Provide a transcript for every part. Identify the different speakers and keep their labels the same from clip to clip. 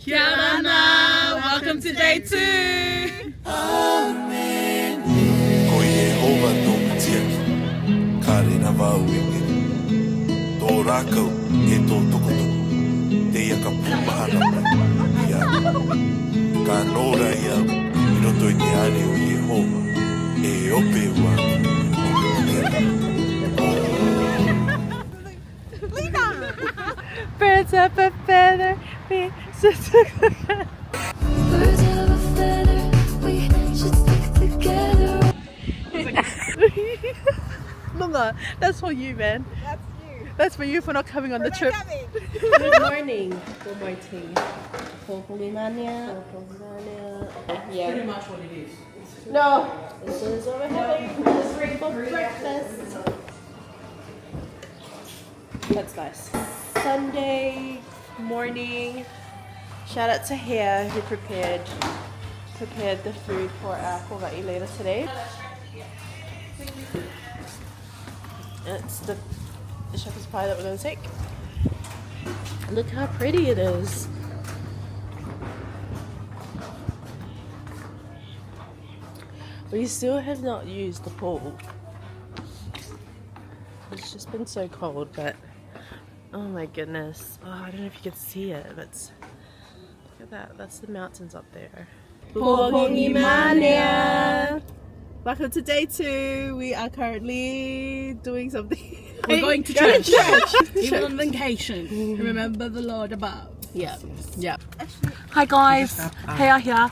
Speaker 1: Kia ora, welcome to day 2.
Speaker 2: Amen. Ko Yehova tō Tiaki, ka rena wau e me. Tō rākau e tō tokotoko, te ia ka pūmahana mai ia. Ka nōra ia, i roto i te are o Yehova, e ope ua.
Speaker 3: Birds of a feather, we should stick together.
Speaker 4: Birds of a feather, we should stick together.
Speaker 3: Lunga, that's for you, man.
Speaker 5: That's you.
Speaker 3: That's for you for not coming on the trip.
Speaker 6: Good morning. Good morning. Pohulimania. Yeah.
Speaker 1: Pretty much what it is.
Speaker 6: No, this is what we're having for breakfast. That's nice. Sunday morning. Shout out to Hea who prepared the food for our Hawaii later today. It's the shepherd's pie that we're going to take. Look how pretty it is. We still have not used the pool. It's just been so cold, but oh my goodness. Oh, I don't know if you can see it, but look at that. That's the mountains up there. Pohongimania! Welcome to day 2. We are currently doing something.
Speaker 1: We're going to church. Even on vacation. Remember the Lord above.
Speaker 6: Yeah. Yeah.
Speaker 1: Hi guys, Hea here.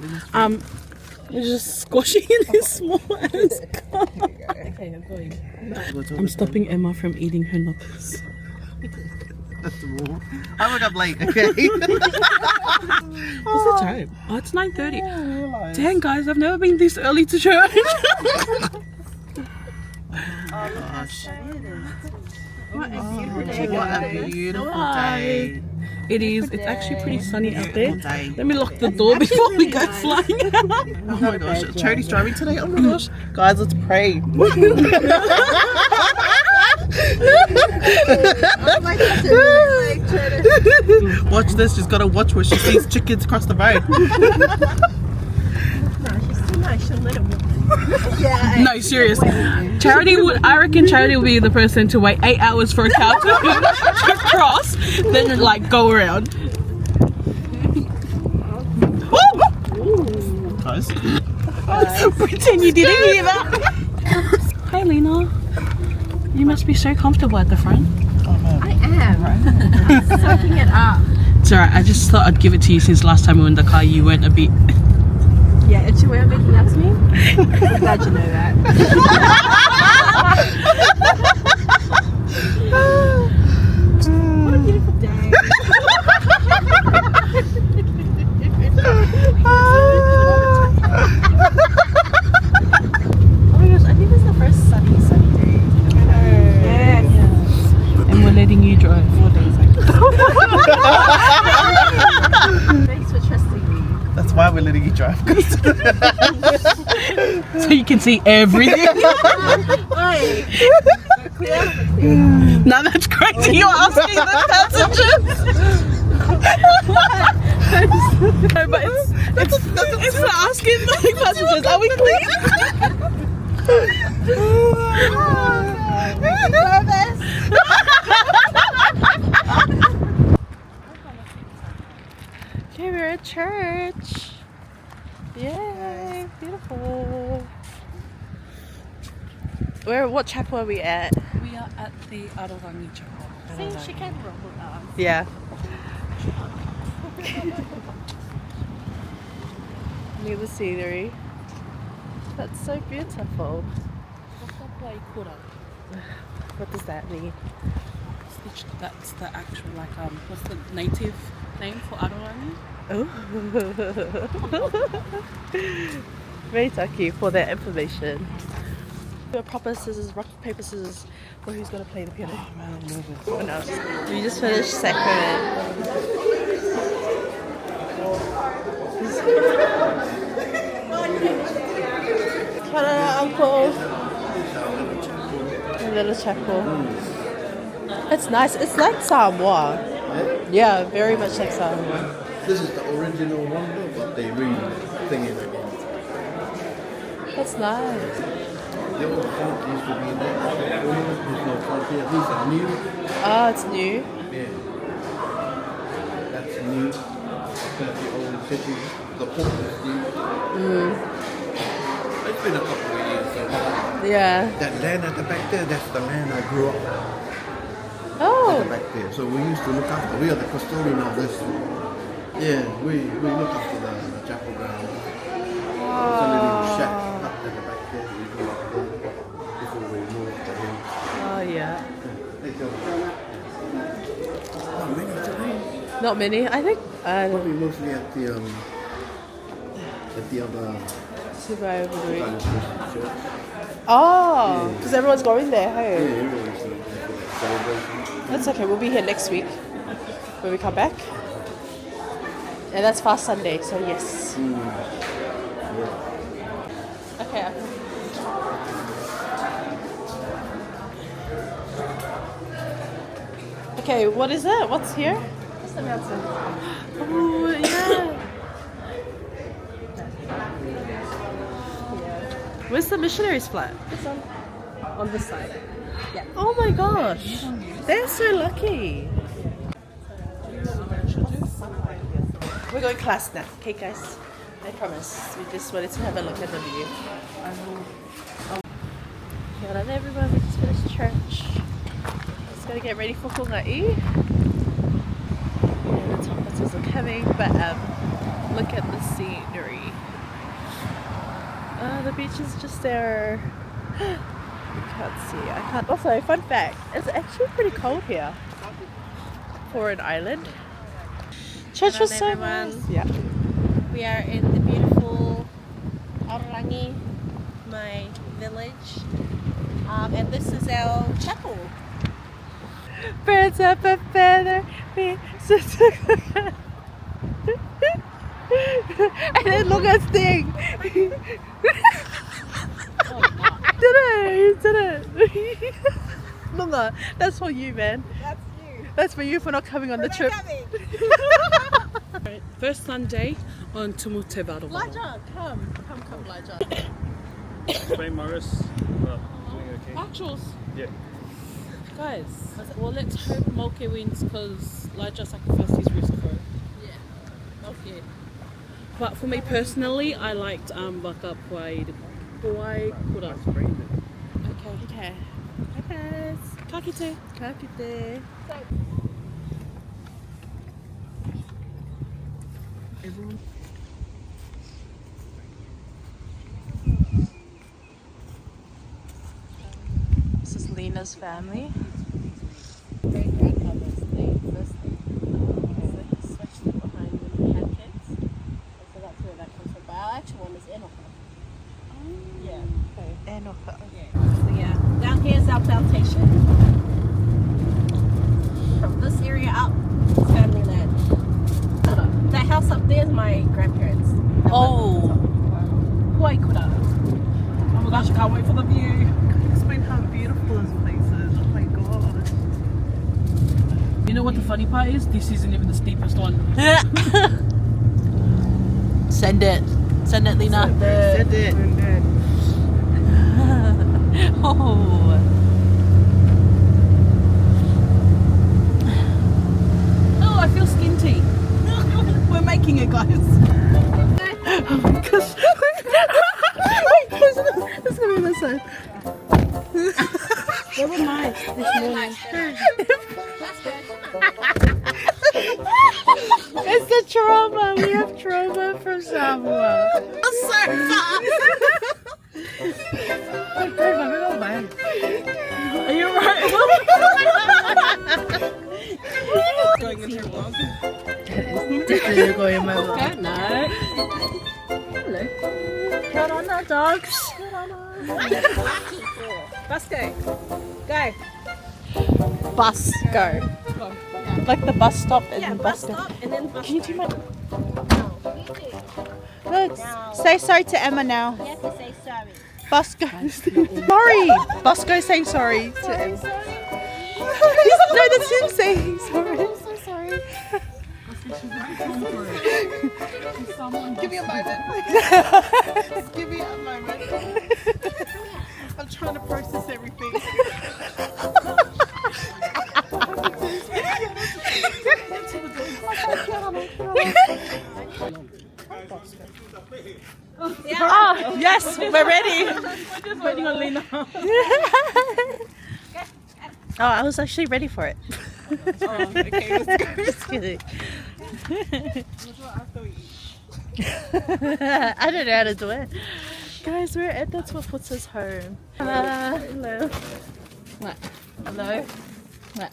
Speaker 1: We're just squashing in this small ass car.
Speaker 6: Okay, I'm going.
Speaker 1: I'm stopping Emma from eating her knuckles.
Speaker 7: That's the rule. I woke up late, okay?
Speaker 1: What's the time? Oh, it's 9:30. Dang guys, I've never been this early to church.
Speaker 6: What a beautiful day.
Speaker 7: What a beautiful day.
Speaker 1: It is. It's actually pretty sunny out there.
Speaker 7: Beautiful day.
Speaker 1: Let me lock the door before we go flying out.
Speaker 7: Oh my gosh, Charity's driving today. Oh my gosh. Guys, let's pray. Watch this, she's gotta watch where she sees chickens across the road.
Speaker 6: She's too nice, she'll let him walk.
Speaker 1: No, serious. I reckon Charity will be the person to wait 8 hours for a cow to cross, then like go around.
Speaker 7: Guys.
Speaker 1: Pretend you didn't hear that. Hi Lena. You must be so comfortable at the front.
Speaker 6: I am. Soaking it up.
Speaker 1: It's alright, I just thought I'd give it to you since last time we were in the car you went a bit.
Speaker 6: Yeah, it's your way of making up to me. I'm glad you know that. What a beautiful day. Oh my gosh, I think this is the first sunny day. Yes.
Speaker 1: And we're letting you drive.
Speaker 6: 4 days ago. Thanks for trusting me.
Speaker 7: That's why we're letting you drive.
Speaker 1: So you can see everything.
Speaker 6: Oi.
Speaker 1: Now that's crazy, you're asking the passengers. No, but it's not asking the passengers, are we clean?
Speaker 6: Okay, we're at church. Yay, beautiful. What chapel are we at?
Speaker 1: We are at the Arorangi chapel.
Speaker 6: See, she can roll with us.
Speaker 3: Yeah.
Speaker 6: Look at the scenery. That's so beautiful. What does that mean?
Speaker 1: That's the actual, like, what's the native name for Arorangi?
Speaker 6: Oh. Meitaki for that information. Do a proper scissors, rock, paper, scissors for who's going to play the piano.
Speaker 7: Oh man, I'm nervous.
Speaker 6: Oh no. We just finished sacrament. Hello, Uncle. A little chapel. It's nice. It's like Samoa. Yeah, very much like Samoa.
Speaker 5: This is the original wonder, but they re-thing it again.
Speaker 6: That's nice.
Speaker 5: The old font used to be there. There's no font here. These are new.
Speaker 6: Oh, it's new.
Speaker 5: Yeah. That's new. Compared to the old city. The port is new. It's been a couple of years. So
Speaker 6: Yeah.
Speaker 5: that land at the back there, that's the land I grew up at
Speaker 6: Oh.
Speaker 5: the back there. So we used to look after. We are the custodian of this. Yeah, we look after the chapel ground. It's a little shack up at the back there. We go up there before we move the hill.
Speaker 6: Oh yeah.
Speaker 5: Hey, Joe. Not many today.
Speaker 6: Not many. I think.
Speaker 5: Probably mostly at the other
Speaker 6: Super overdoing.
Speaker 5: kind of Christian church.
Speaker 6: Oh, because everyone's going there.
Speaker 5: Yeah,
Speaker 6: Hey.
Speaker 5: everyone's doing that for that celebration.
Speaker 6: That's okay. We'll be here next week when we come back. And that's Fast Sunday, so yes. Okay. Okay, what is it? What's here? What's the mountain? Oh, yeah. Where's the missionaries flat?
Speaker 3: This one. On this side. Yeah.
Speaker 6: Oh my gosh. They're so lucky. We're going class now. Okay, guys. I promise. We just wanted to have a look at the view. Kia ora everyone. We just finished church. Just gotta get ready for Hungai. Yeah, the Tuaputas are coming, but look at the scenery. The beach is just there. You can't see. I can't. Also, fun fact: it's actually pretty cold here for an island. Church was so nice. Yeah.
Speaker 3: We are in the beautiful Arorangi, my village. And this is our chapel.
Speaker 6: Birds up a feather, we sit together. And then look at Sting. Did it? You did it. Lunga, that's for you, man.
Speaker 3: That's you.
Speaker 6: That's for you for not coming on the trip.
Speaker 1: First Sunday on Tuaputa.
Speaker 6: Elijah, come, Elijah.
Speaker 8: Plain Morris, but doing okay.
Speaker 1: Actuals.
Speaker 8: Yeah.
Speaker 1: Guys, well let's hope Moke wins because Elijah sacrificed his wrist for it.
Speaker 6: Yeah. Okay.
Speaker 1: But for me personally, I liked Waka Puai Kura. Okay.
Speaker 6: Okay. Hi guys.
Speaker 1: Kakite.
Speaker 6: Kakite.
Speaker 1: Everyone.
Speaker 6: This is Lena's family.
Speaker 3: Great grandmother's name, first name. So he switched it behind when he had kids. And so that's where that comes from. But our actual one is Enoka. Yeah.
Speaker 6: Enoka.
Speaker 3: Yeah. So yeah, down here is our plantation. From this area up, it's family land. That house up there is my grandparents.
Speaker 6: Oh.
Speaker 3: Tuaputa.
Speaker 1: Oh my gosh, I can't wait for the view.
Speaker 7: Explain how beautiful this place is. Oh my god.
Speaker 1: You know what the funny part is? This isn't even the steepest one.
Speaker 6: Send it. Send it, Lena.
Speaker 7: Send it.
Speaker 6: Oh.
Speaker 1: Oh, I feel skinty. We're making it, guys.
Speaker 6: Because it's gonna be this side.
Speaker 3: They were nice this morning.
Speaker 6: It's the trauma. We have trauma from Samoa.
Speaker 1: Are you right? Going into your vlog?
Speaker 6: Definitely going in my vlog.
Speaker 1: No.
Speaker 6: Hello. Cut on the dogs.
Speaker 3: Bus go. Go.
Speaker 6: Bus go. Like the bus stop and
Speaker 3: Yeah,
Speaker 6: the
Speaker 3: bus
Speaker 6: go.
Speaker 3: stop and then bus
Speaker 6: Can you do my...
Speaker 3: No.
Speaker 6: Look, say sorry to Emma now.
Speaker 3: You have to say sorry.
Speaker 6: Bus go. Sorry. Bus go saying sorry to Emma. No, that's him saying sorry.
Speaker 3: I'm so sorry.
Speaker 7: Give me a moment. Give me a moment. I'm trying to process everything.
Speaker 6: Oh, yes, we're ready.
Speaker 1: We're just waiting on Lena.
Speaker 6: Oh, I was actually ready for it.
Speaker 1: Okay, let's go.
Speaker 6: Just kidding. I don't know how to do it. Guys, we're at the Tuaputa's home. Hello. What? Hello. What?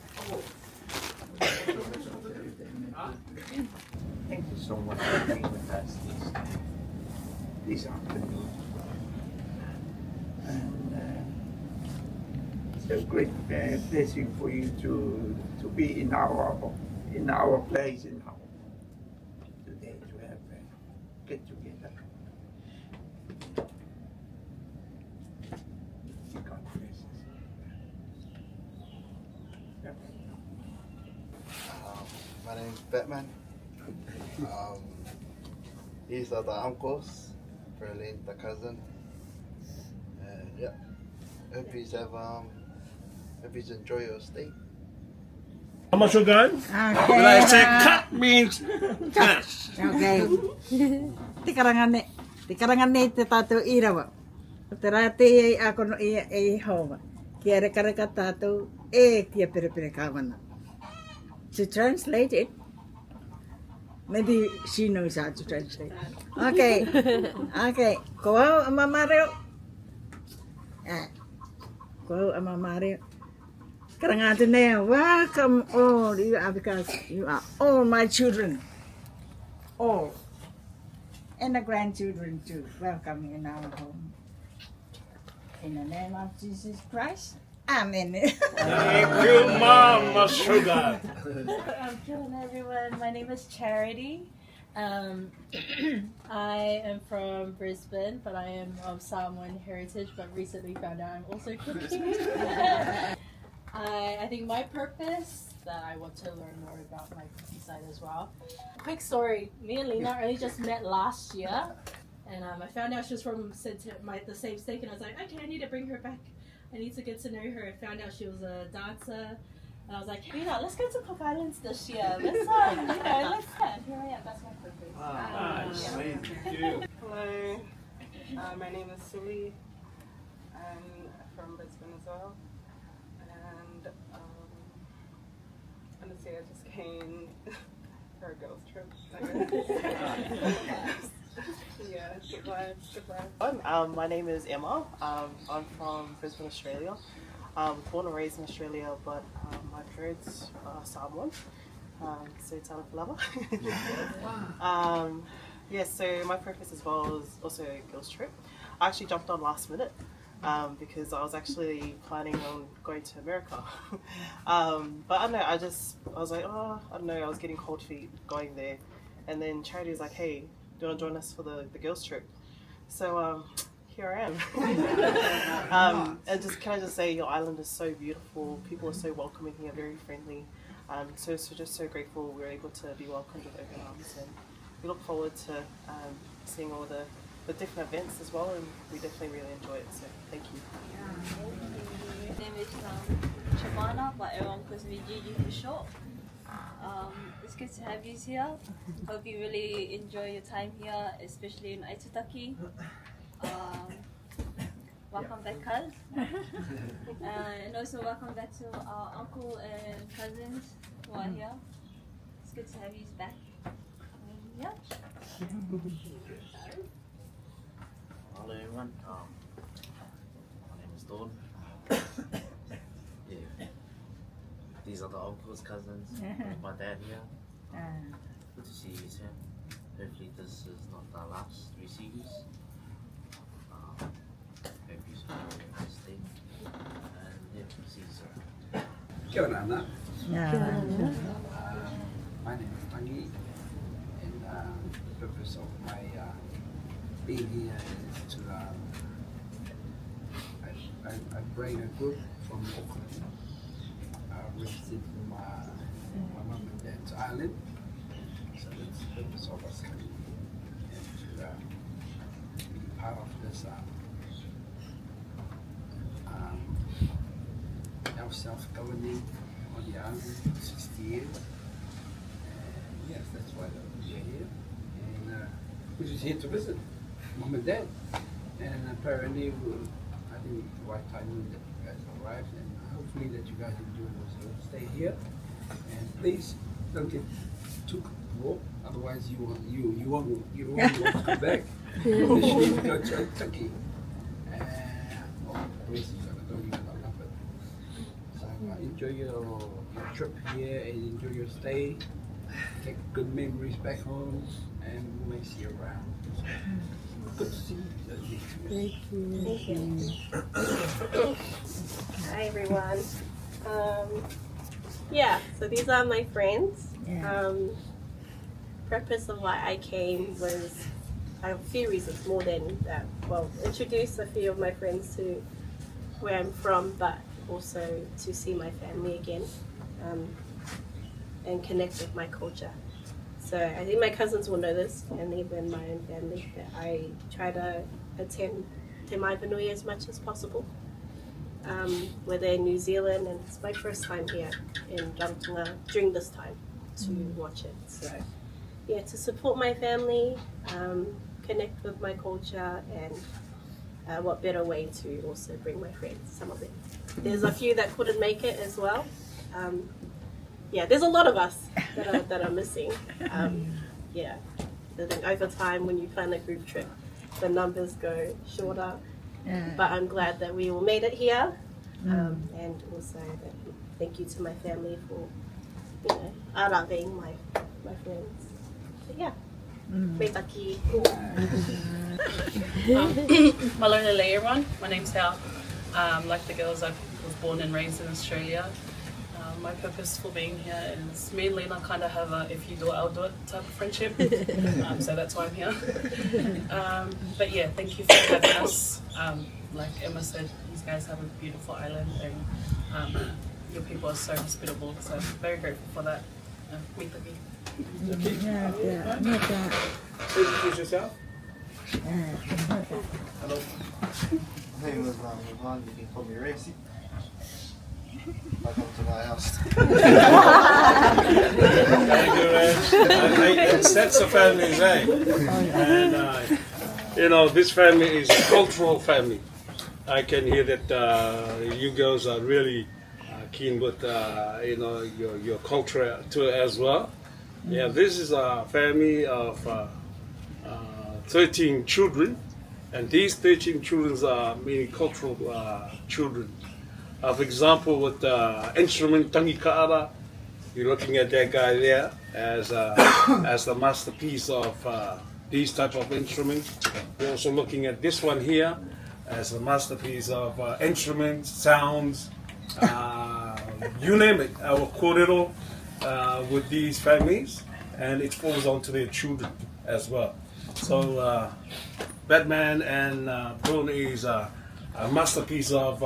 Speaker 9: Thank you so much for being with us this afternoon. And it's a great blessing for you to be in our place in our today to have a get together. God bless us.
Speaker 5: My name's Batman. These are the uncles, Berlin, the cousin. And yeah, hope you enjoy your stay.
Speaker 8: How much you got? When I say cut means cash.
Speaker 10: Okay. Tikarangan ne te tātou irawa. Te rā te e ako no ia e hawa. Kia rekareka tātou e kia perepere kāwana. To translate it, maybe she knows how to translate. Okay. Okay. Ko au amamareo. Ko au amamareo. Karangata ne, welcome all you are because you are all my children. All. And the grandchildren too. Welcome in our home. In the name of Jesus Christ. Amen.
Speaker 8: Thank you, Mama Sugar.
Speaker 6: I'm killing everyone. My name is Charity. I am from Brisbane, but I am of Samoan heritage, but recently found out I'm also cooking. I think my purpose that I want to learn more about my cooking side as well. Quick story, me and Lena only just met last year, and I found out she was from the same state, and I was like, okay, I need to bring her back. I need to get to know her. I found out she was a dancer, and I was like, Lena, let's go to Cook Islands this year. Let's here I am. That's my purpose.
Speaker 11: Hello, my name is Suli. I'm from Brisbane as well. And honestly, I just came for a girls' trip. Yeah, good vibes, good vibes.
Speaker 12: My name is Emma. I'm from Brisbane, Australia. Born and raised in Australia, but my parents are Samoan. So it's lava. So my purpose as well is also a girls' trip. I actually jumped on last minute. Because I was actually planning on going to America. But I don't know, I was like, oh, I don't know, I was getting cold feet going there. And then Charity was like, hey, do you want to join us for the girls' trip? So here I am. And can I just say, your island is so beautiful. People are so welcoming here, very friendly. So just so grateful we were able to be welcomed with open arms. And we look forward to seeing all the different events as well, and we definitely really enjoy it, so thank you.
Speaker 13: My name is Shabana, but everyone calls me Gigi for short. It's good to have you here. Hope you really enjoy your time here, especially in AITUTAKI. Welcome back, cuz. And also welcome back to our uncle and cousins who are here. It's good to have you back. Yeah.
Speaker 14: Hello everyone, my name is Dawn. Yeah. These are the uncles, cousins, with my dad here. Good to see you, Sam. Hopefully this is not the last we see you. Hope you stay. And yeah, see you soon.
Speaker 9: Kia ora, Anna. My name is Tangi, and the purpose of my being here is to I bring a group from Auckland, representing my mum and dad's island,
Speaker 15: So that's the purpose of us coming here and to be part of this our self-governing on the island for 60 years. And yes, that's why we are here. And we're just here to visit Mom and Dad. And apparently, I think the right time that you guys arrived, and hopefully that you guys enjoy yourselves. Stay here, and please don't get too comfortable. Otherwise, you won't want to come back. Especially if you go to AITUTAKI. All the places I don't even know of it. So enjoy your trip here and enjoy your stay. Take good memories back home, and we may see you around. Good to see you.
Speaker 3: Thank you. Hi everyone. Yeah, so these are my friends. Purpose of why I came was a few reasons more than that. Well, introduce a few of my friends to where I'm from, but also to see my family again and connect with my culture. So I think my cousins will know this, and even my own family, that I try to attend Te Maivanui as much as possible. Whether in New Zealand, and it's my first time here in Tuaputa during this time to watch it. So yeah, to support my family, connect with my culture, and what better way to also bring my friends, some of them. There's a few that couldn't make it as well. Yeah, there's a lot of us that are missing. Yeah, I think over time when you plan a group trip, the numbers go shorter. But I'm glad that we all made it here, and also that thank you to my family for, araving my friends. But yeah, Meitaki.
Speaker 1: Malona everyone. My name's Hal. Like the girls, I was born and raised in Australia. My purpose for being here is me and Lena kind of have a if you do it, I'll do it type of friendship. So that's why I'm here. But yeah, thank you for having us. Like Emma said, these guys have a beautiful island, and your people are so hospitable. So I'm very grateful for that. Meitaki.
Speaker 8: Introduce yourself.
Speaker 5: Hello. My name is Ron. You can call me Racy. Welcome to my house.
Speaker 8: Thank you, Reg. That's a family's name. And this family is a cultural family. I can hear that you girls are really keen with your culture too as well. Yeah, this is a family of 13 children, and these 13 children are mainly cultural children. For example, with instrument Tangi Ka'ara, you're looking at that guy there as the masterpiece of these type of instruments. We're also looking at this one here as a masterpiece of instruments, sounds, you name it, our kōrero with these families, and it falls on to their children as well. So Batman and Bruno is a masterpiece of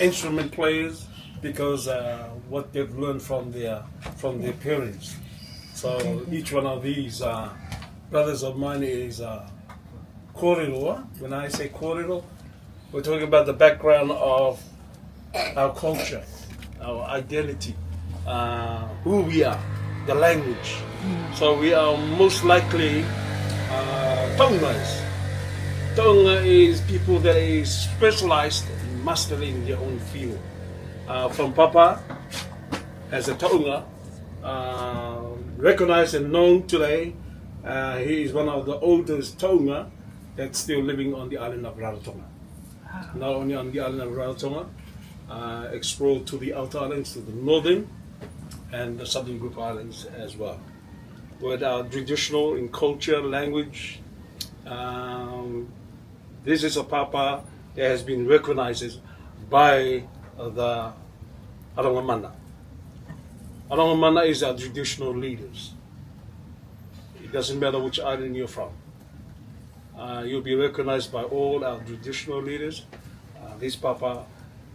Speaker 8: instrument players because what they've learned from their parents. So each one of these brothers of mine is kōrero. When I say kōrero, we're talking about the background of our culture, our identity, who we are, the language. So we are most likely Tongas. Tonga is people that is specialized in mastering their own field. From Papa, as a Tonga, recognized and known today, he is one of the oldest Tonga that's still living on the island of Rarotonga. Not only on the island of Rarotonga, explored to the outer islands, to the northern and the southern group islands as well. With our traditional in culture, language, this is a papa that has been recognized by the Arorangi. Arorangi is our traditional leaders. It doesn't matter which island you're from. You'll be recognized by all our traditional leaders. This papa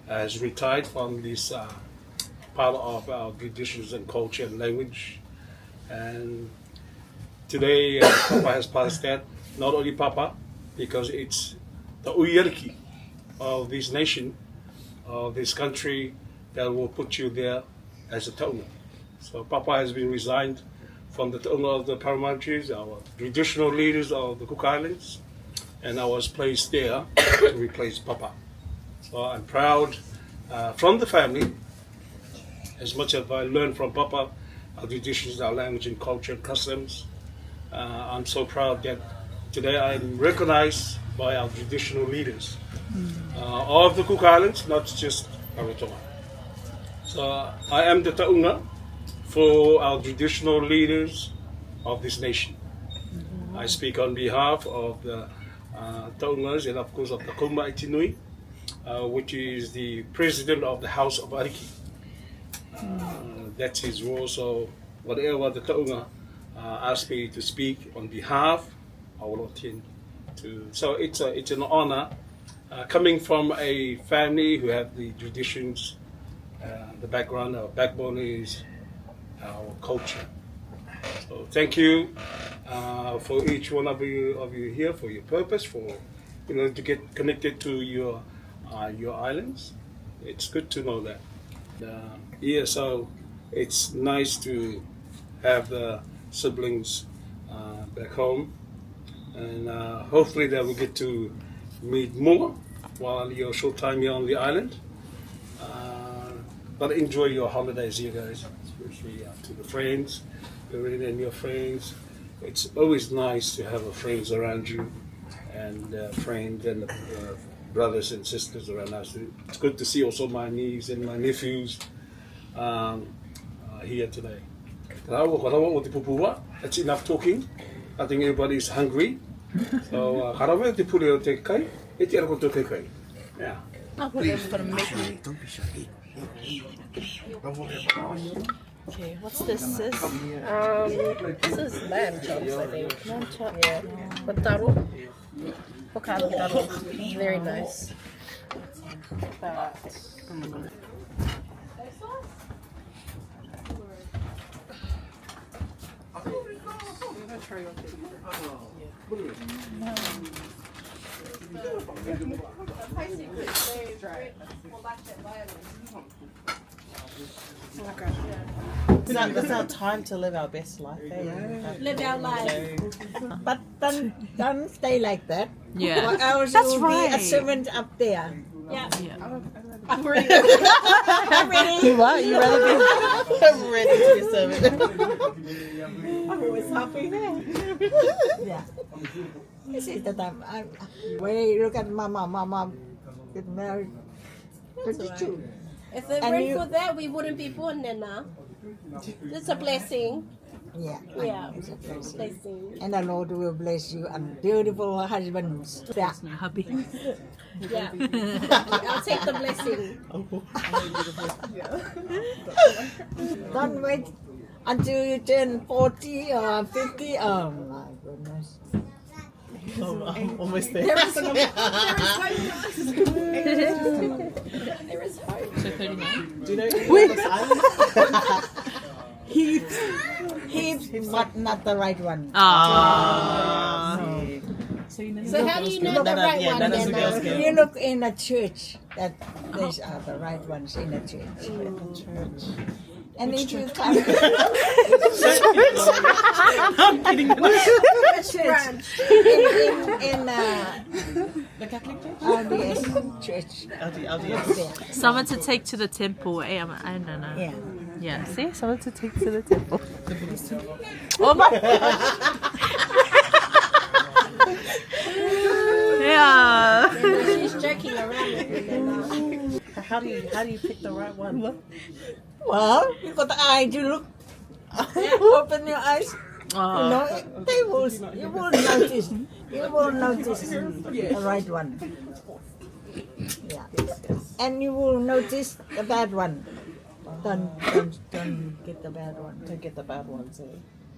Speaker 8: has retired from this part of our traditions and culture and language. And today, Papa has passed that. Not only Papa, because it's the Uyariki of this nation, of this country, that will put you there as a taunga. So Papa has been resigned from the taunga of the Paramautris, our traditional leaders of the Cook Islands, and I was placed there to replace Papa. So I'm proud from the family, as much as I learned from Papa, our traditions, our language and culture and customs. I'm so proud that today I'm recognized by our traditional leaders of the Cook Islands, not just Rarotonga. So I am the taunga for our traditional leaders of this nation. I speak on behalf of the taungas and of course of the Kauma Itinui, which is the president of the House of Ariki. That's his role, so whatever the taunga asked me to speak on behalf, I will attend to. So it's an honor coming from a family who have the traditions, the background, our backbone is our culture. So thank you for each one of you here, for your purpose, for to get connected to your islands. It's good to know that. Yeah, so it's nice to have the siblings back home, and hopefully that we'll get to meet more while you're short time here on the island. But enjoy your holidays here, guys, especially to the friends, and your friends. It's always nice to have friends around you, and friends and brothers and sisters around us. It's good to see also my nieces and my nephews here today. That's enough talking. I think everybody's hungry. So, yeah.
Speaker 6: Don't be shy. Okay, what's this, sis?
Speaker 3: This is lamb chops, I think.
Speaker 6: Lamb chop.
Speaker 3: Yeah. Potaro. Potaro. Very nice.
Speaker 7: That's our time to live our best life.
Speaker 3: Live our life.
Speaker 10: But don't stay like that.
Speaker 6: Yeah.
Speaker 10: Or else
Speaker 6: That's
Speaker 10: you'll
Speaker 6: right.
Speaker 10: be a servant up there.
Speaker 3: Yeah.
Speaker 10: I'm ready. I'm ready.
Speaker 6: You what? You rather be?
Speaker 7: I'm ready to be a servant.
Speaker 10: I'm always happy. Yeah. This is the time. When you look at Mama get married. 22.
Speaker 3: If it
Speaker 10: And
Speaker 3: weren't
Speaker 10: you-
Speaker 3: for that, we wouldn't be born then now. It's a blessing.
Speaker 10: Yeah.
Speaker 3: Yeah.
Speaker 10: It's a blessing.
Speaker 3: Blessing.
Speaker 10: And the Lord will bless you and beautiful husbands. Yeah.
Speaker 6: Happy.
Speaker 3: Yeah. I'll take the blessing.
Speaker 10: Don't wait until you turn 40 or 50. Oh my goodness.
Speaker 7: I'm almost there.
Speaker 3: There is hope. There is hope.
Speaker 6: So 39.
Speaker 7: Do you know
Speaker 10: Heaps, but not the right one.
Speaker 6: Ah.
Speaker 3: So how do you know the right one then?
Speaker 10: You look in a church that these are the right ones in a church. And if you come
Speaker 7: I'm kidding.
Speaker 10: church in
Speaker 7: The Catholic Church?
Speaker 10: LDS church.
Speaker 7: LDS.
Speaker 6: Someone to take to the temple. I don't know.
Speaker 10: Yeah.
Speaker 6: Yeah. See, someone to take to the temple. Oh my. Yeah.
Speaker 3: She's joking around with me now.
Speaker 7: How do you pick the right one?
Speaker 10: Well, you got the eye to look. Open your eyes.
Speaker 6: Oh.
Speaker 10: You know, you will notice. You will notice the right one. Yeah. And you will notice the bad one. Don't get the bad one.
Speaker 7: Don't get the bad ones.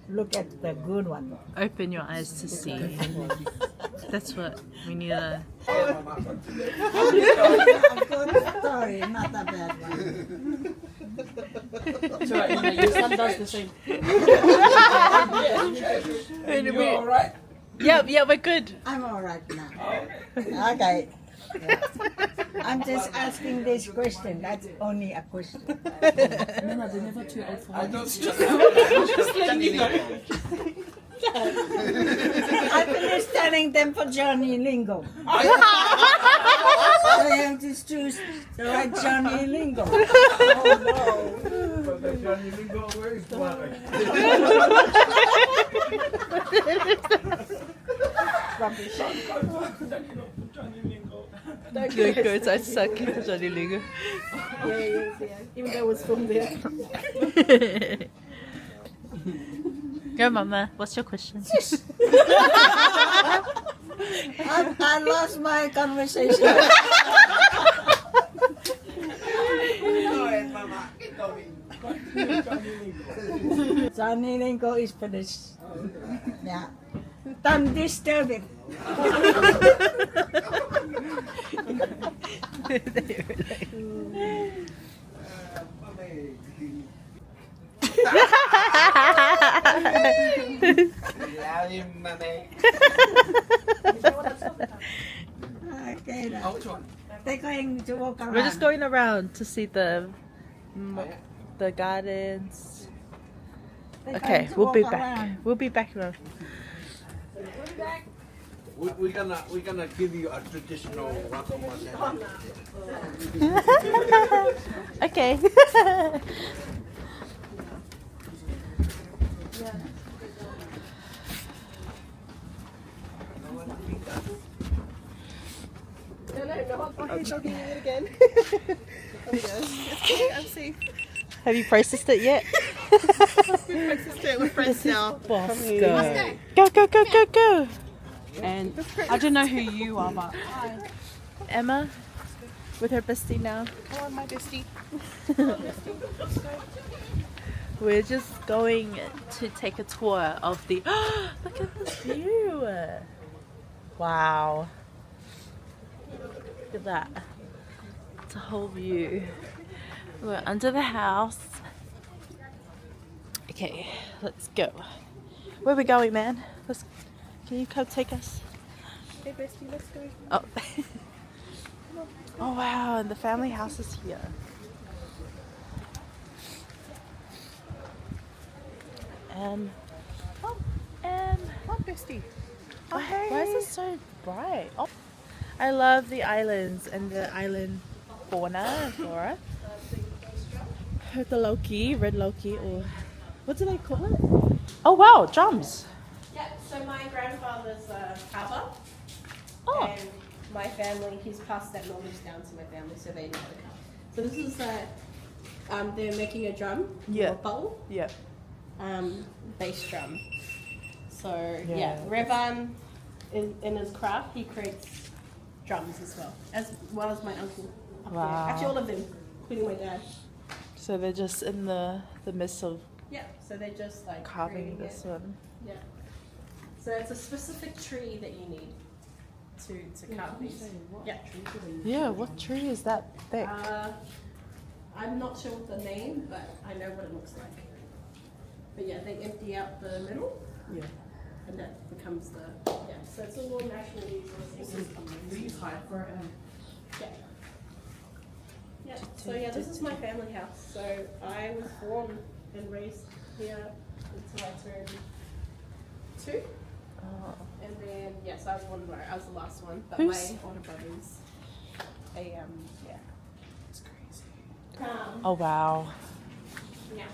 Speaker 10: Look at the good one.
Speaker 6: Open your eyes to see. That's what we need to.
Speaker 10: Sorry, not the bad one.
Speaker 1: It's alright, Emma, your son does the same.
Speaker 15: You alright?
Speaker 6: Yeah, we're good.
Speaker 10: I'm all right now. Okay. Yeah. I'm just asking this question. That's only a question.
Speaker 1: No, they're never too old for
Speaker 15: I
Speaker 1: that.
Speaker 15: don't
Speaker 1: Just letting you know.
Speaker 10: I finished telling them for Johnny Lingo. I have to choose the right Johnny Lingo.
Speaker 15: Oh no. But the Johnny Lingo, where is
Speaker 6: The girls are sucking for Johnny Lingo.
Speaker 3: Yeah. Even though it was from there.
Speaker 6: Go, Mama. What's your question?
Speaker 10: I lost my conversation. Johnny Lingo is finished. Yeah. Don't disturb it. Okay, now. They're going to walk around.
Speaker 6: We're just going around to see the gardens.
Speaker 10: They're
Speaker 6: Okay,
Speaker 10: going to
Speaker 6: we'll be
Speaker 10: walk
Speaker 6: back.
Speaker 10: around.
Speaker 6: We'll be back around.
Speaker 5: We're gonna give you a traditional
Speaker 6: Okay.
Speaker 7: Oh, he's talking it again. Oh, yes. It's okay, I'm safe.
Speaker 6: Have you processed it yet?
Speaker 7: We're friends now.
Speaker 6: Bosco. Go.
Speaker 1: And I don't know who you are, but
Speaker 6: Emma with her bestie now.
Speaker 7: Come on, my bestie.
Speaker 6: We're just going to take a tour of the. Look at this view! Wow. Look at that. It's a whole view. We're under the house. Okay, let's go. Where are we going, man? Can you come take us?
Speaker 7: Hey, bestie, let's go.
Speaker 6: Oh. Oh wow, and the family house is here. And
Speaker 7: Come, bestie.
Speaker 6: oh, hey. Why is it so bright? Oh, I love the islands and the island fauna and flora. The Loki, red Loki, or what do they call it? Oh wow, drums.
Speaker 3: Yeah, so my grandfather's cover.
Speaker 6: Oh.
Speaker 3: And my family, he's passed that knowledge down to my family, so they know how to cover. So this is they're making a drum.
Speaker 6: Yeah.
Speaker 3: Or bowl.
Speaker 6: Yeah.
Speaker 3: Bass drum. So
Speaker 6: Yeah.
Speaker 3: Revan, in his craft, he creates drums as well as my uncle. Up there.
Speaker 6: Wow.
Speaker 3: Actually, all of them, including my dad.
Speaker 6: So they're just in the midst of
Speaker 3: Yeah. So they're just like
Speaker 6: carving
Speaker 3: creating
Speaker 6: this
Speaker 3: it.
Speaker 6: one.
Speaker 3: Yeah. So it's a specific tree that you need to carve these. Yeah.
Speaker 6: Yeah, what tree is that thick?
Speaker 3: I'm not sure what the name, but I know what it looks like. But yeah, they empty out the middle.
Speaker 6: Yeah.
Speaker 3: And that becomes the So it's all national resources.
Speaker 1: these high for it.
Speaker 3: Yeah. Yeah. So yeah, this is my family house. So I was born and raised here until I turned 2.
Speaker 6: Oh.
Speaker 3: And then yes, I was born where I was the last one. But
Speaker 6: Who's-
Speaker 3: my older brothers, it's crazy.
Speaker 6: Oh wow.
Speaker 3: Yeah.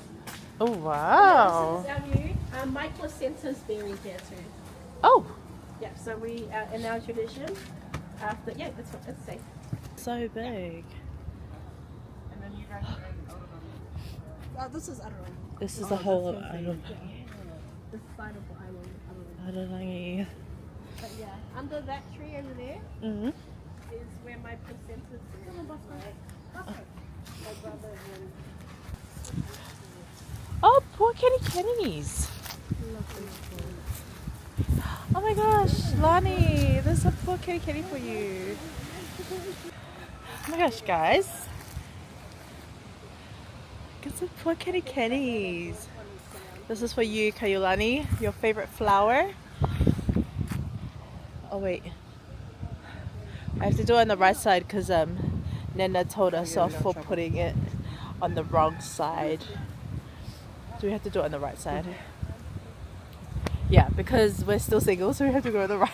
Speaker 6: Oh wow.
Speaker 3: Yeah, this is our view. My placenta's buried here too.
Speaker 6: Oh.
Speaker 3: Yeah. So we in our tradition, after that's safe.
Speaker 6: So big.
Speaker 7: And then you guys are in Arorangi.
Speaker 3: This is Arorangi.
Speaker 6: This is the whole of Arorangi.
Speaker 3: The side of the island.
Speaker 6: Arorangi.
Speaker 3: But yeah, under that tree over there
Speaker 6: Mm-hmm.
Speaker 3: is where my placenta's buried. My brother and
Speaker 6: Oh, poor kitties. Oh my gosh, Lani, there's a poor kitty for you. Oh my gosh, guys. Get some poor kennies. This is for you, Kaiulani. Your favorite flower. Oh wait, I have to do it on the right side because Nena told us off for putting it on the wrong side. Do we have to do it on the right side? Yeah, because we're still single, so we have to go on the right.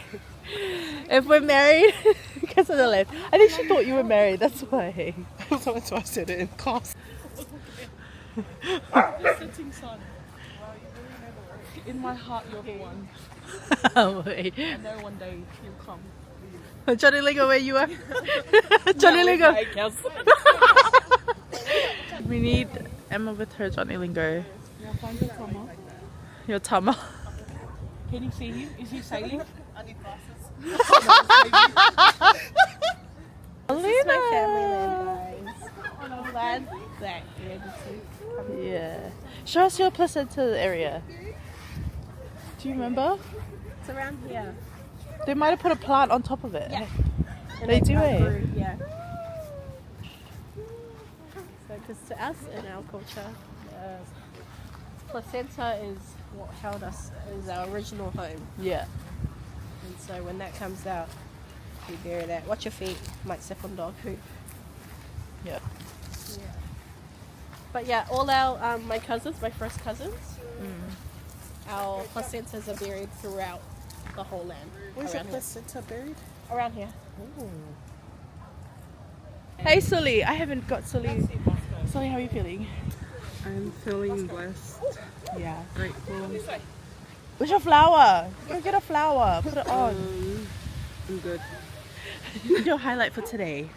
Speaker 6: If we're married, because on the left. I think she thought you were married, that's why.
Speaker 7: So that's why I said it in class.
Speaker 1: Sitting sun. In my heart, you're the one.
Speaker 6: Oh, wait.
Speaker 1: I know one day you'll come.
Speaker 6: Johnny Lingo, where you are? Johnny Lingo. We need Emma with her Johnny Lingo.
Speaker 1: Now find your tama.
Speaker 6: Your tama.
Speaker 1: Can you see him? Is he sailing?
Speaker 12: I need glasses.
Speaker 3: This is my family land, guys. Land that
Speaker 6: Yeah. Show us your placenta area. Do you remember?
Speaker 3: It's around here.
Speaker 6: They might have put a plant on top of it.
Speaker 3: Yeah. And
Speaker 6: They
Speaker 3: it's
Speaker 6: do
Speaker 3: outgrew,
Speaker 6: it.
Speaker 3: Yeah. So, because to us in our culture, placenta is what held us as our original home.
Speaker 6: Yeah.
Speaker 3: And so when that comes out, we bury that. Watch your feet. Might step on dog poop.
Speaker 6: Yeah.
Speaker 3: Yeah. But yeah, all our my cousins, my first cousins, our placentas are buried throughout the whole land.
Speaker 7: Where's your
Speaker 3: around here.
Speaker 7: placenta buried?
Speaker 3: Around here.
Speaker 6: Hey Sully, I haven't got Sully. Sully, how are you feeling?
Speaker 7: I'm feeling blessed.
Speaker 6: Yeah.
Speaker 7: Grateful.
Speaker 6: Where's your flower? Go get a flower. Put it on.
Speaker 7: I'm good.
Speaker 6: Your highlight for today.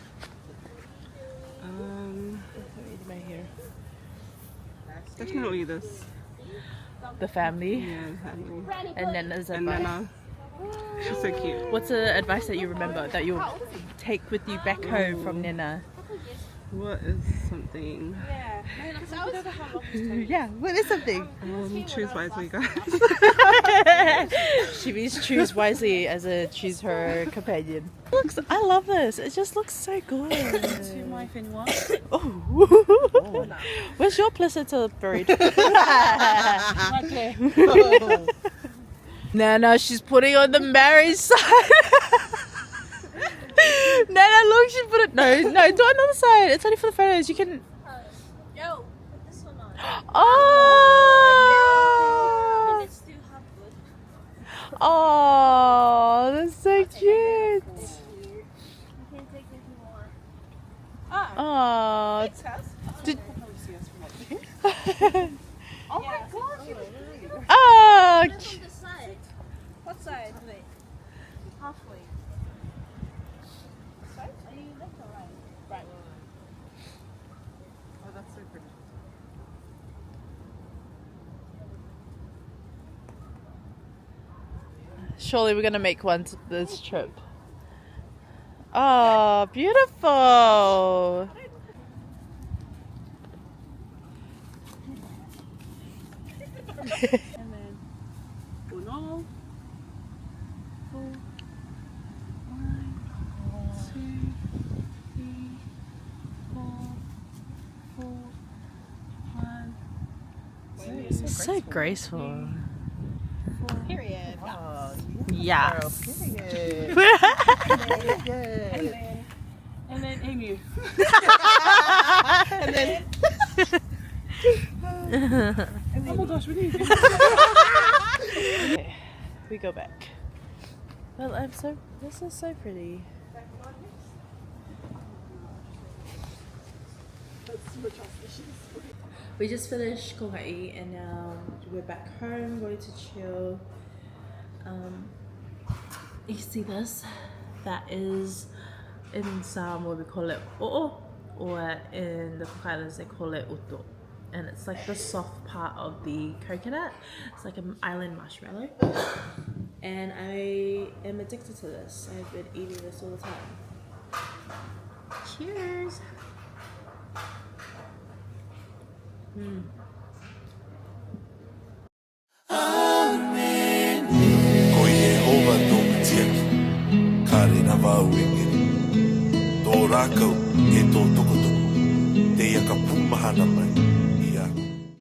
Speaker 7: My hair. Definitely this.
Speaker 6: The family.
Speaker 7: Yeah, the family.
Speaker 6: And then there's
Speaker 7: And Nana. She's so cute.
Speaker 6: What's the advice that you remember that you'll take with you back home from Nina?
Speaker 7: What is something?
Speaker 6: Yeah, what is something?
Speaker 7: Choose wisely, guys.
Speaker 6: She means choose wisely as a choose her companion. Looks, I love this. It just looks so good.
Speaker 1: To my anyone.
Speaker 6: Oh. Where's your placenta buried?
Speaker 1: Right there.
Speaker 6: No, she's putting on the marriage side. No, look, she put it. No, do it on the other side. It's only for the photos. You can.
Speaker 13: Yo, put this one on.
Speaker 6: Oh!
Speaker 13: And it's still half good.
Speaker 6: Oh, that's so cute.
Speaker 13: You can take it if you want.
Speaker 6: Oh. Did...
Speaker 13: Oh my gosh!
Speaker 6: Oh.
Speaker 13: Put it on the side. What side? Wait. Halfway. Are you left or right? Right.
Speaker 7: Oh, that's so pretty.
Speaker 6: Surely we're gonna make one this trip. Oh, beautiful.
Speaker 1: And then uno, two, 1, 2, 3, 4, 1.
Speaker 6: It's so graceful.
Speaker 3: Period.
Speaker 6: Yes.
Speaker 1: And then emu.
Speaker 3: And then.
Speaker 1: Oh my gosh, we need to do
Speaker 6: Okay, we go back. Well, this is so pretty. We just finished Kauai and now we're back home, going to chill. You see this? That is in Samoa we call it o'o, or in the Cook Islands they call it uto. And it's like the soft part of the coconut. It's like an island marshmallow. And I am addicted to this. I've been eating this all the time. Cheers!
Speaker 2: Ko Yehova tō Meitaki, kāre na wāu engeri. Tō rākau e tō tokotoko, te ia ka pūmahana mai.